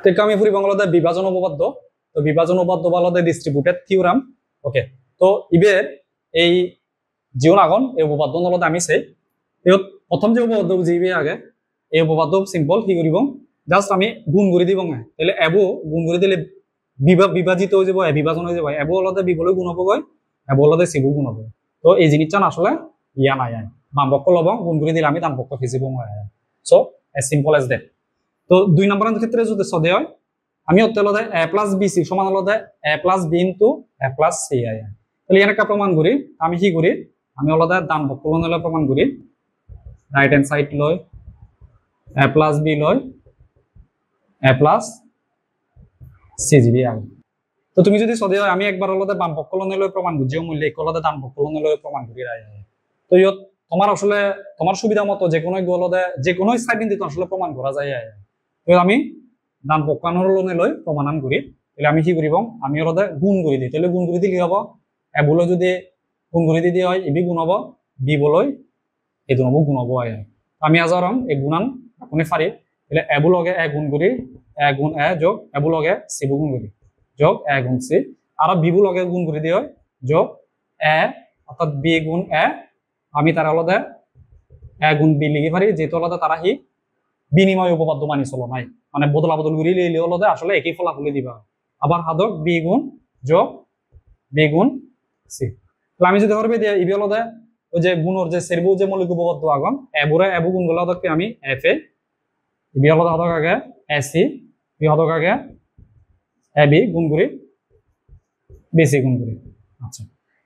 থেকে আমি ফুরি বাংলাতে বিভাজন উপপাদ্য। তো বিভাজন উপপাদ্য বলতে ডিস্ট্রিবিউটেড থিওরাম। ওকে, তো ইবের এই জীবন আগন এই উপপাদ্য নলতে আমি সেই প্রথম যে উপপাদ্য বুঝিবে আগে এই উপপাদ্য সিম্পল কি করিব জাস্ট আমি গুণ করে দিব না তাহলে এবো গুণ করে দিলে বিভাজিত হয়ে যাব বিভাজন হয়ে যাব এবো হলতে বিবলে গুণ হবো গয় এবো হলতে সিবু গুণ হবো। তো এই জিনিসটা আসলে ইয়া নাই বাম পক্ষ লব গুণ করে দিলে আমি ডান পক্ষ ফিজিব so as simple as that. তো 2 নম্বরের ক্ষেত্রে যদি সদে হয় আমি হতে হলতে এ প্লাস বি সি সমান হলতে A plus B into A plus C আই। তাহলে এর একটা প্রমাণ করি আমি কি করি আমি হলতে ডান পক্ষ ললে প্রমাণ করি রাইট হ্যান্ড সাইড লয় এ প্লাস বি লয় এ প্লাস সি জিবি আগে। তো তুমি যদি সদে হয় আমি একবার হলতে বাম পক্ষ ললে প্রমাণ বুঝিও মূল্য এক হলতে ডান পক্ষ ললে প্রমাণ করি রাই। তো ইয়ত তোমার আসলে তোমার সুবিধা মতো যে কোনো হলতে যে কোনো সাইড কিন্তু আসলে প্রমাণ করা যায়। তো আমি ডান পক্ষানোর লোনে লই প্রমাণ করি তাহলে আমি কি করিব আমি হলতে গুণ করে দিই তাহলে গুণ করে দিলে কি হব এবুলো যদি গুণ করে দিতে হয় এবি গুণ হব বি বলই এই দুন গুণ হব আমি আজারম এই গুণান আপনি পারি তাহলে এবু লগে এ গুণ করি এ গুণ এ যোগ এবু লগে সি গুণ করি যোগ এ গুণ সি আর বিবু লগে গুণ করে দিয়ে হয় যোগ এ অর্থাৎ বি গুণ এ আমি তার হলতে এ গুণ বি লিখে পারি যেহেতু হলতে তারা হি বিনিময় উপপাদ্য মানি চলো নাই মানে বদলা বদল করে লিখলে হলতে আসলে একই ফলাফলই দিবা আবার হাদক বি গুণ যোগ বি গুণ সি। তাহলে আমি যদি ধরবে দিয়ে ইবি হলতে ওই যে গুণর যে সেরবু যে মৌলিক উপপাদ্য আগন এবুরে এবু গুণ গুলো হদক আমি এফ এ বি হলতে হদক আগে এ সি বি হদক আগে এ বি গুণ করি বি সি গুণ করি। আচ্ছা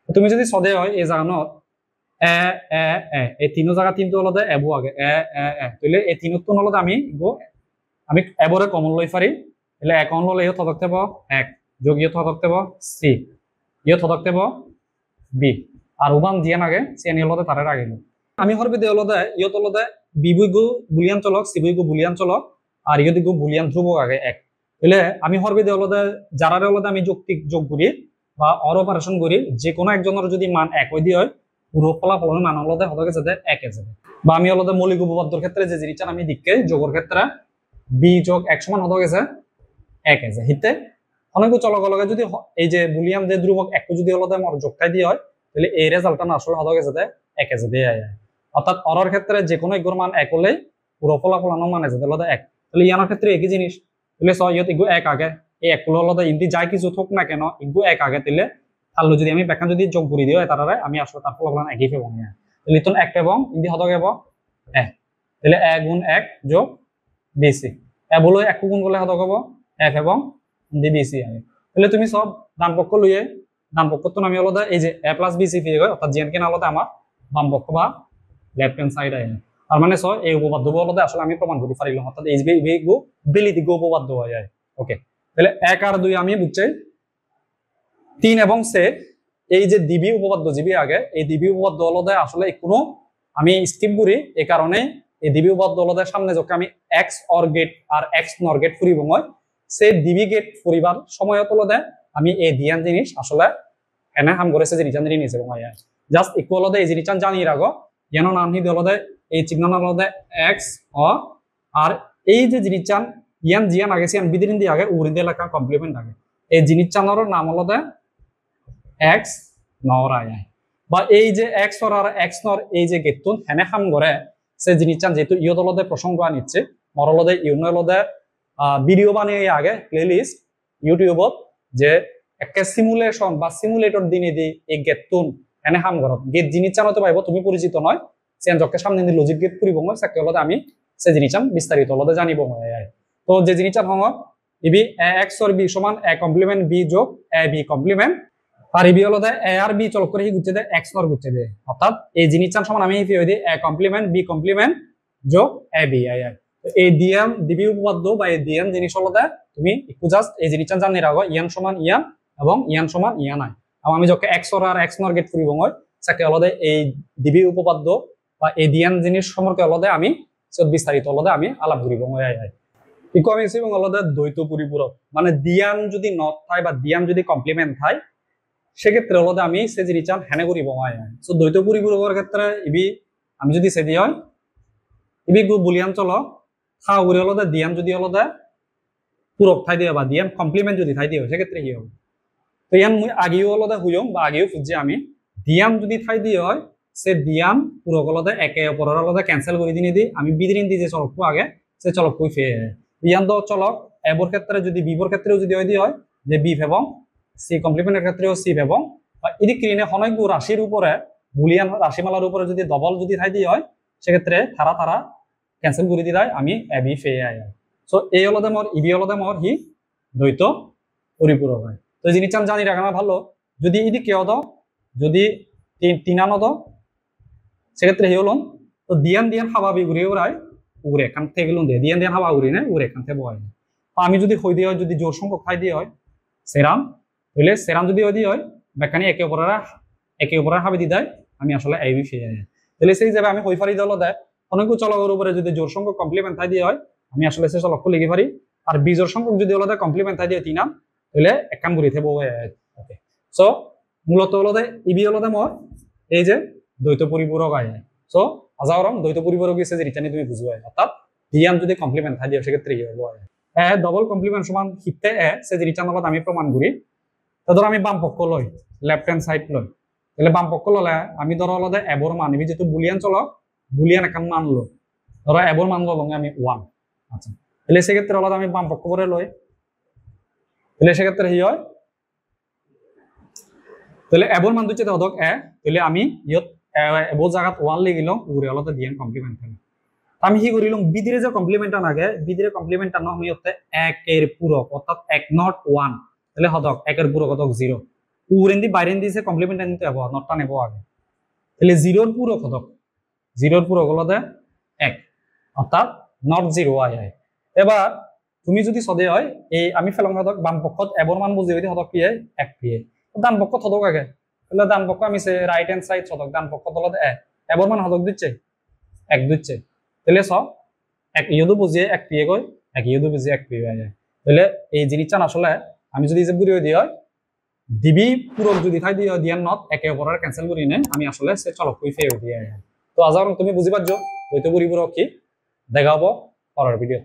তুমি যদি সদে হয় এই জাগানত এ এ এ এই তিনো জায়গা তিনটো হলতে এবু আগে এ এ এ তাহলে এই তিনটো হলতে আমি আমি এবরে কমন লই পারি তাহলে এক কমন ললে ইয়ত হদক দেব এক যোগ ইয়ত হদক দেব সি ইয়ত হদক দেব বি আর উবান দিয়ে আগে চেনি হলতে তারের আগে আমি হরবে দিয়ে হলতে ইয়ত হলতে বি বইগু বুলিয়ান চলক সি বইগু বুলিয়ান চলক আর ইয়ত গু বুলিয়ান ধ্রুবক আগে এক তাহলে আমি হরবে দিয়ে হলতে যারারে হলতে আমি যৌক্তিক যোগ করি বা অর অপারেশন করি যে কোনো একজনের যদি মান এক হয়ে দিয়ে হয় পুরো ফলাফলের মান হলতে হদকে যাতে একে যাবে বা আমি হলতে মৌলিক উপপাদ্যর ক্ষেত্রে যে জিনিসটা আমি দিককে যোগের ক্ষেত্রে বি যোগ এক সমান হতে গেছে এক আছে হিতে অনেক চলক লগে যদি এই যে বুলিয়ান যে ধ্রুবক এক যদি হলতে আমার যোগটাই দিয়ে হয় তাহলে এই রেজাল্টটা না আসলে হতে গেছে এক আছে দিয়ে অর্থাৎ অরর ক্ষেত্রে যে কোনো একগুর মান এক হলে পুরো ফলাফল মানে যাতে হলতে এক তাহলে ইয়ানোর ক্ষেত্রে একই জিনিস তাহলে ছয় ইয়ত ইগু এক আগে এই এক হলতে ইন্দি যাই কিছু থাক না কেন ইগু এক আগে তাহলে তাহলে যদি আমি ব্যাখ্যা যদি যোগ করে দিই তারারে আমি আসলে তার ফলাফল একই পাবো না তাহলে ইতন এক এবং ইন্দি হতে গেব এক তাহলে এক গুণ এক যোগ বিসি এবলো এক গুণ করলে হতে গেব এফ এবং ডি বিসি আগে তাহলে তুমি সব ডান পক্ষ লইয়ে ডান পক্ষ তো আমি আলাদা এই যে এ প্লাস বিসি পেয়ে গেল অর্থাৎ জিএন কেন আলাদা আমার বাম পক্ষ বা লেফট হ্যান্ড সাইড আয় তার মানে সব এই উপপাদ্য আলাদা আসলে আমি প্রমাণ করতে পারিলাম অর্থাৎ এই গো বেলিতি গো উপপাদ্য হয়ে যায়। ওকে তাহলে এক আর দুই আমি বুঝছি তিন এবং সে এই যে ডিবি উপপাদ্য জিবি আগে এই ডিবি উপপাদ্য আলাদা আসলে কোনো আমি স্কিপ করি এই কারণে এই ডিবি উপপাদ্য আলাদা সামনে যখন আমি এক্স অর গেট আর এক্স নর গেট ফুরিব মই সে ডিবি গেট ফুরিবার সময় আলাদা আমি এই দিয়ান জিনিস আসলে এনে হাম করেছে যে রিটার্ন জিনিস এবং জাস্ট ইকুয়াল হতে এই যে রিটার্ন জানি রাখো যেন নাম হি দলতে এই চিহ্ন নাম হলতে এক্স অ আর এই যে রিটার্ন ইয়ান জিয়ান আগে সিয়ান বিদিন দিয়ে আগে উড়ি দিয়ে লেখা কমপ্লিমেন্ট আগে এই জিনিস চানোর নাম হলতে এক্স নর আয় বা এই যে এক্স অর আর এক্স নর এই যে গেটতুন হেনে হাম করে সে জিনিস চান যেহেতু ইয়ত হলতে প্রসঙ্গ আনিচ্ছে মরলদে ইউনলদে ভিডিও বানিয়ে আগে প্লেলিস্ট ইউটিউবত যে একটা সিমুলেশন বা সিমুলেটর দিনে দি এই গেটতুন এনে হাম ঘরত গেট জিনিস চালাতে পাইব তুমি পরিচিত নয় সেন যকে সামনে দি লজিক গেট করিব মই সাকে হলতে আমি সে জিনিস বিস্তারিত হলতে জানিব মই তো যে জিনিস চান হঙ ইবি এ এক্স অর বি সমান এ কমপ্লিমেন্ট বি যোগ A B complement R ইবি হলতে A R B চল করে হি গুচ্ছে দে এক্স নর গুচ্ছে দে অর্থাৎ এই জিনিস চান সমান আমি ফি হই দি এ কমপ্লিমেন্ট বি কমপ্লিমেন্ট যোগ এ বি আই এই ডিএম ডিবি উপপাদ্য বা এই ডিএম জিনিস হলতে তুমি একটু জাস্ট এই জিনিস চান জানি রাখো ইয়ান সমান ইয়ান এবং ইয়ান সমান ইয়া নাই এবং আমি যখন এক্স আর এক্স নর গেট করিব মই সাকে আলাদা এই ডিবি উপপাদ্য বা এই দিয়ান জিনিস সম্পর্কে আলাদা আমি বিস্তারিত আলাদা আমি আলাপ করিব মই ইকুয়ামেন্সি এবং আলাদা দ্বৈত পরিপূরক মানে দিয়ান যদি নট থায় বা দিয়ান যদি কমপ্লিমেন্ট থায় সেক্ষেত্রে আলাদা আমি সে জিনিস চান হেনে করিব মই সো দ্বৈত পরিপূরকের ক্ষেত্রে ইবি আমি যদি সে দি হয় ইবি গু বুলিয়ান চলো থা উড়ে আলাদা দিয়ান যদি আলাদা পূরক ঠাই দিয়ে বা দিয়ান কমপ্লিমেন্ট যদি ঠাই দিয়ে সেক্ষেত্রে কি হবে তো ইয়ান মুই আগেও আলাদা হুইম বা আগেও খুঁজছি আমি দিয়াম যদি ঠাই দিয়ে হয় সে দিয়াম পূরক আলাদা একে অপরের আলাদা ক্যান্সেল করে দিনে দিই আমি বিদিন দিই যে চলক আগে সে চলক কই ফেয়ে ইয়ান তো চলক এবর ক্ষেত্রে যদি বিবর ক্ষেত্রেও যদি হয় যে বিফ এবং সি কমপ্লিমেন্টের ক্ষেত্রেও সি এবং এদিক ক্রিনে অনেক রাশির উপরে বুলিয়ান রাশিমালার উপরে যদি ডবল যদি ঠাই দিয়ে হয় সেক্ষেত্রে তারা ক্যান্সেল করে দিয়ে আমি এ বি ফেয়ে আয় সো এই আলাদা মর ইবি আলাদা মর হি দ্বৈত পরিপূরক হয় তো এই জিনিসটা জানি রাখা ভালো যদি ইদি কেউ দাও যদি তিনানো দাও সেক্ষেত্রে হি হলন তো দিয়ান হাবাবি ঘুরে ওরাই উড়ে এখান থেকে গেলুন দিয়ে দিয়ান হাবা উড়ি না উড়ে এখান থেকে বয় আমি যদি হই দিয়ে হয় যদি জোর সংখ্যক খাই দিয়ে হয় সেরাম হইলে সেরাম যদি হয় দিয়ে হয় বেকানি একে অপরের হাবি দি দেয় আমি আসলে এই বি ফেয়ে তাহলে সেই হিসাবে আমি হই ফারি দল দেয় অনেক চলকের উপরে যদি জোর সংখ্যক কমপ্লিমেন্ট থাই দিয়ে হয় আমি আসলে সে চলক লিখে পারি আর বীজর সংখ্যক যদি ওলাদা কমপ্লিমেন্ট থাই দিয়ে তিনাম তাহলে এক কাম ঘুরি থাকবো ওকে সো মূলত ওলাদা ইবি ওলাদা মর এই যে দ্বৈত পরিপূরক আয় সো আজাওরম দ্বৈত পরিপূরক হিসেবে যে রিটার্নি তুমি বুঝবে অর্থাৎ দিয়াম যদি কমপ্লিমেন্ট থাই দিয়ে সেক্ষেত্রে কি হবো এ ডবল কমপ্লিমেন্ট সমান হিতে এ সে যে রিটার্ন আমি প্রমাণ করি তো ধর আমি বাম পক্ষ লই লেফট হ্যান্ড সাইড লই তাহলে বাম পক্ষ ললে আমি ধরো আলাদা এবর মান আমি যেহেতু বুলিয়ান চলক বুলিয়ান একান মান লো ধরো এবর মান লো আমি 1 আচ্ছা তাহলে সেক্ষেত্রে আলাদা আমি বাম পক্ষ করে লই তাহলে সেক্ষেত্রে কি হয় তাহলে এবর মান দিচ্ছে হদক এ তাহলে আমি ইয়ত এবর জায়গাত 1 লিখিলাম উরে আলাদা দিয়ান কমপ্লিমেন্ট থাকে আমি কি করিলাম বিদিরে যে কমপ্লিমেন্টটা নাগে বিদিরে কমপ্লিমেন্টটা ন আমি হতে 1 এর পূরক অর্থাৎ 1 নট 1 তাহলে হদক 1 এর পূরক হদক 0 উরেন্দি বাইরেন দিছে কমপ্লিমেন্টটা নিতে হবে নটটা নেব আগে তাহলে 0 এর পূরক হদক 0 এর পূরক হলো 1 অর্থাৎ নট 0 আয় এবার তুমি যদি সদে হয় এই আমি ফেলাম হদক বাম পক্ষত এবর মান বুঝি হইতে হদক কি 1 পিয়ে ডান পক্ষ হদক আগে তাহলে ডান পক্ষ আমি সে রাইট হ্যান্ড সাইড হদক ডান পক্ষ হলো 1 এবর মান হদক দিচ্ছে 1 দিচ্ছে তাহলে সব 1 ইয়দু বুঝিয়ে 1 পিয়ে কই 1 ইয়দু বুঝিয়ে 1 পিয়ে যায় তাহলে এই জিনিসটা আসলে আমি যদি যে বুড়ি দিয়ে হয় ডিবি পূরক যদি থাই দিয়ে দিয়ান নট একে অপরের ক্যান্সেল করি নে আমি আসলে সে চলক কই ফেয়ে দিয়ে তো আজ তুমি বুঝি পারছো দ্বৈত পরিপূরক কি দেখা হবো পরের ভিডিও